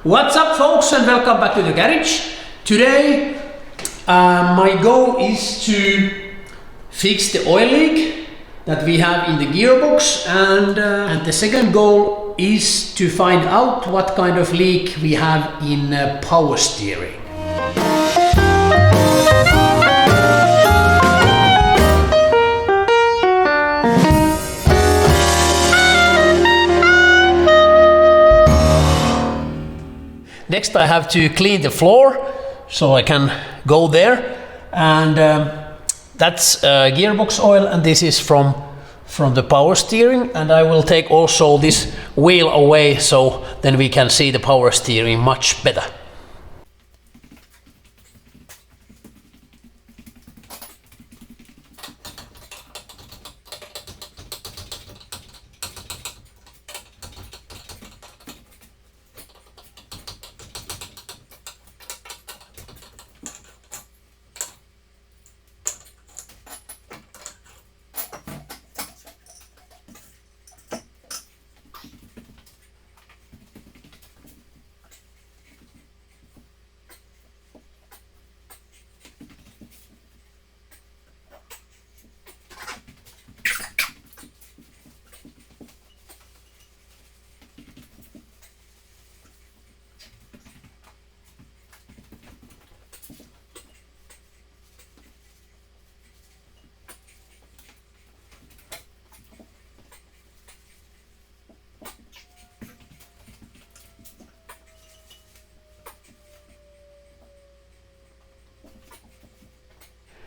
What's up folks, and welcome back to the garage. Today my goal is to fix the oil leak that we have in the gearbox, and the second goal is to find out what kind of leak we have in power steering. Next I have to clean the floor, so I can go there, and that's gearbox oil, and this is from the power steering, and I will take also this wheel away, so then we can see the power steering much better.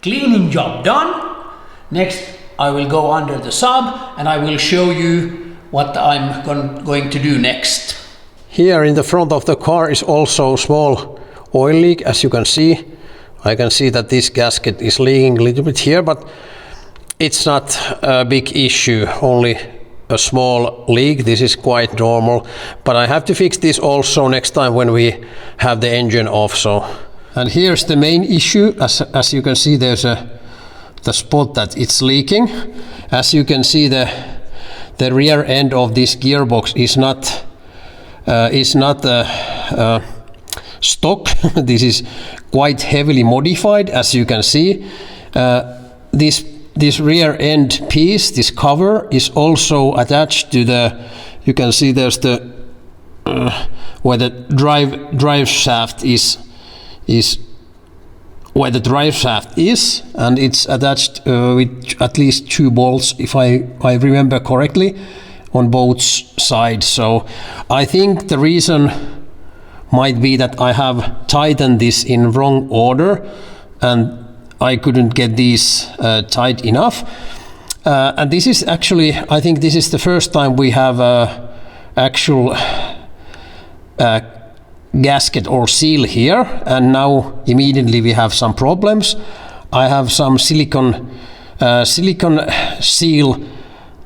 Cleaning job done. Next I will go under the Saab and I will show you what I'm going to do next. Here in the front of the car is also small oil leak, as you can see. I can see that this gasket is leaking a little bit here, but it's not a big issue, only a small leak. This is quite normal, but I have to fix this also next time when we have the engine off. And here's the main issue. As you can see, there's the spot that it's leaking. As you can see, the rear end of this gearbox is not stock. This is quite heavily modified, as you can see. This rear end piece, this cover, is also attached to the. You can see there's the where the drive shaft is where the drive shaft is, and it's attached with at least 2 bolts, if I remember correctly, on both sides. So I think the reason might be that I have tightened this in wrong order and I couldn't get these tight enough. And this is actually, I think this is the first time we have actual gasket or seal here, and now immediately we have some problems. I have some silicon seal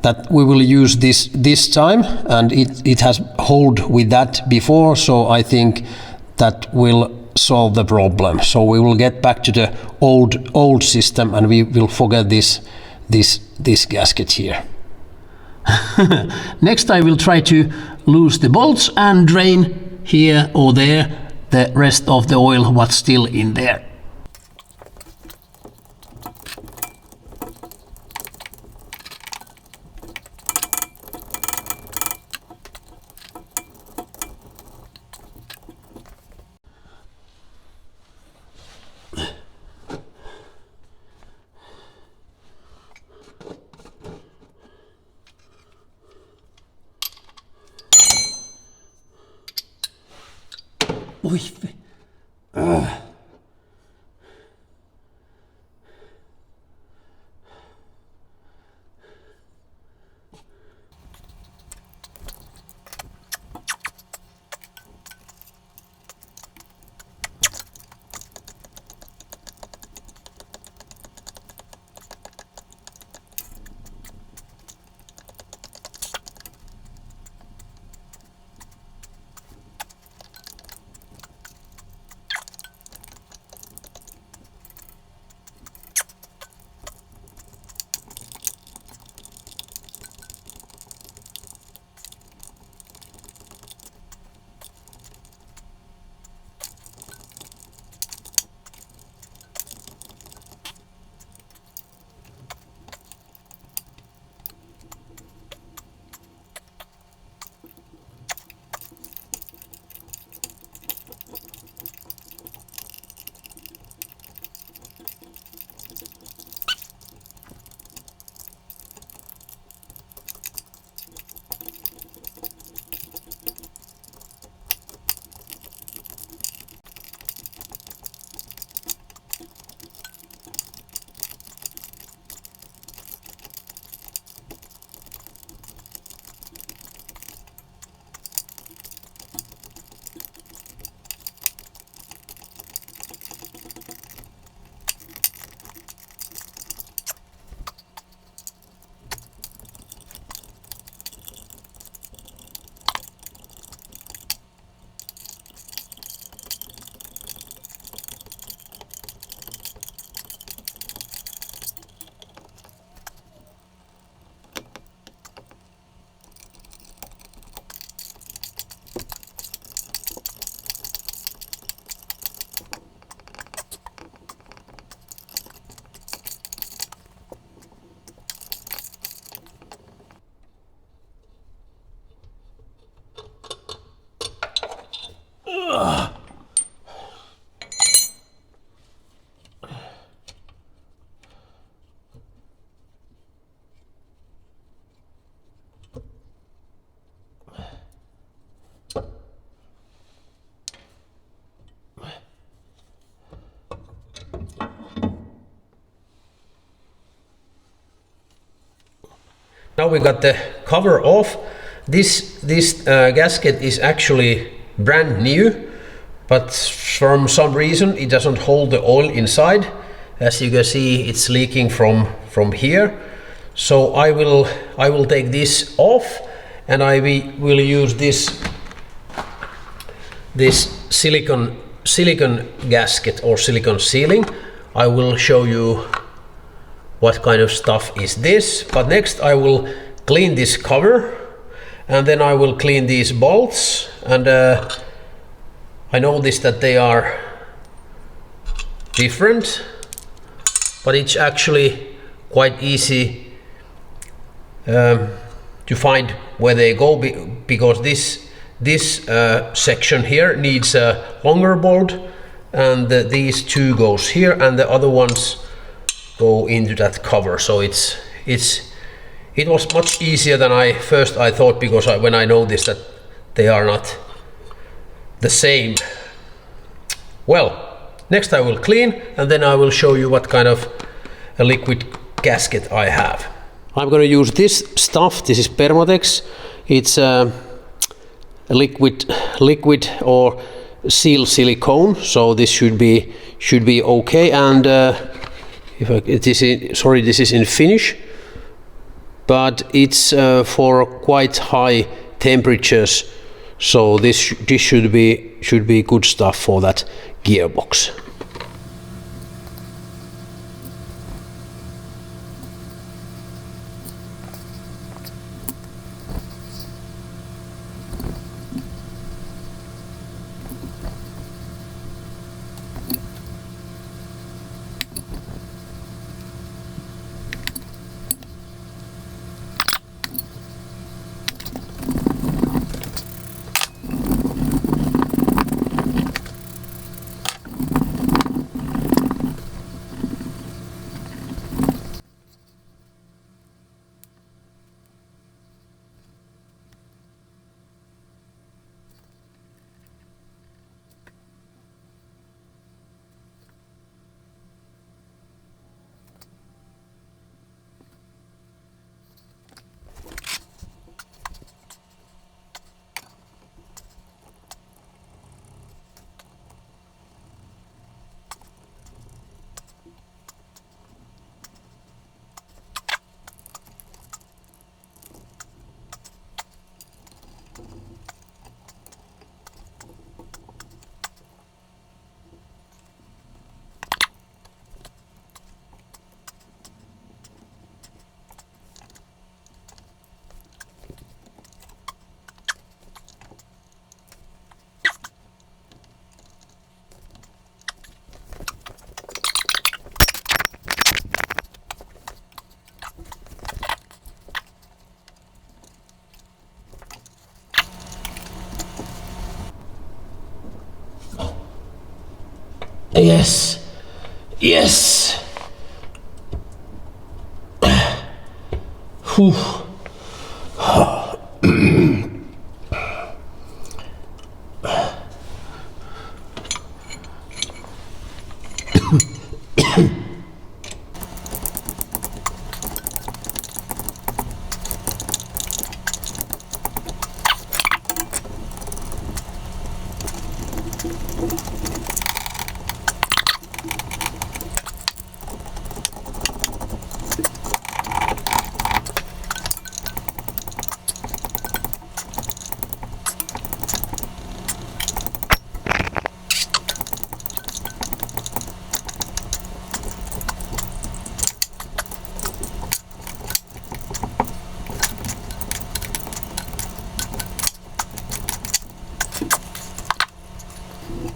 that we will use this time, and it has hold with that before, so I think that will solve the problem. So we will get back to the old system, and we will forget this gasket here. Next I will try to loose the bolts and drain here or there the rest of the oil what's still in there. Ui. Now we got the cover off. This gasket is actually brand new, but from some reason it doesn't hold the oil inside. As you can see, it's leaking from here. So I will take this off, and I will use this silicon gasket or silicon sealing. I will show you what kind of stuff is this, but next I will clean this cover, and then I will clean these bolts. And I noticed that they are different, but it's actually quite easy to find where they go, because this section here needs a longer bolt, and these two goes here, and the other ones go into that cover. So it was much easier than I thought, because when I noticed that they are not the same. Well, next I will clean, and then I will show you what kind of a liquid gasket I have. I'm going to use this stuff. This is Permatex. It's a liquid or seal silicone, so this should be okay. And this is in Finnish, but it's for quite high temperatures, so this should be good stuff for that gearbox. Yes, yes. Whew.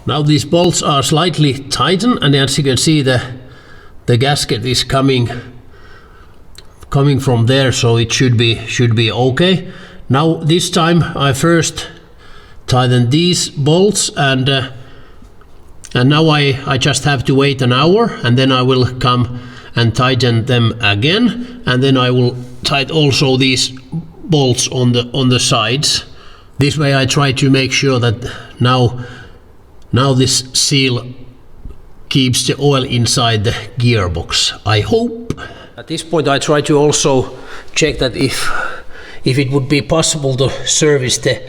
Now these bolts are slightly tightened, and as you can see, the gasket is coming from there, so it should be okay. Now this time I first tighten these bolts, and now I just have to wait an hour, and then I will come and tighten them again, and then I will tighten also these bolts on the sides. This way I try to make sure that now this seal keeps the oil inside the gearbox, I hope. At this point I try to also check that if it would be possible to service the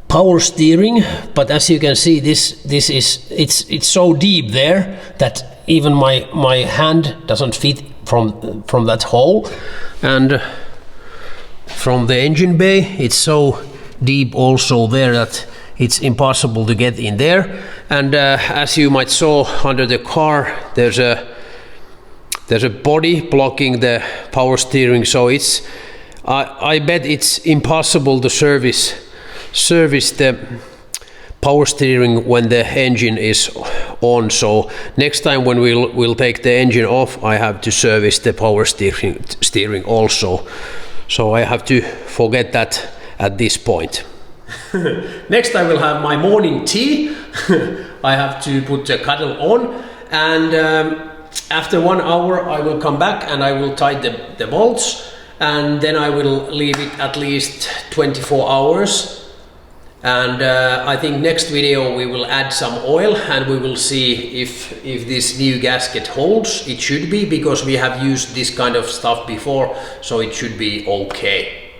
power steering, but as you can see, it's so deep there that even my hand doesn't fit from that hole, and from the engine bay it's so deep also there that it's impossible to get in there. And as you might saw under the car, there's a body blocking the power steering, so it's I bet it's impossible to service the power steering when the engine is on. So next time when we'll take the engine off, I have to service the power steering also. So I have to forget that at this point. Next I will have my morning tea. I have to put the kettle on, and after 1 hour I will come back and I will tighten the bolts, and then I will leave it at least 24 hours. And I think next video we will add some oil, and we will see if this new gasket holds. It should be, because we have used this kind of stuff before, so it should be okay.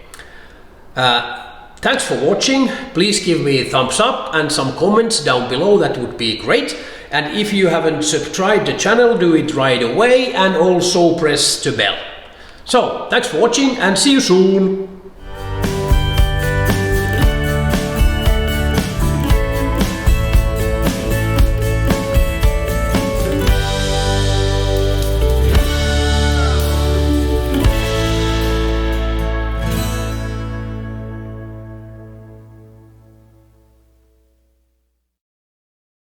Thanks for watching. Please give me a thumbs up and some comments down below, that would be great. And if you haven't subscribed the channel, do it right away, and also press the bell. So thanks for watching and see you soon.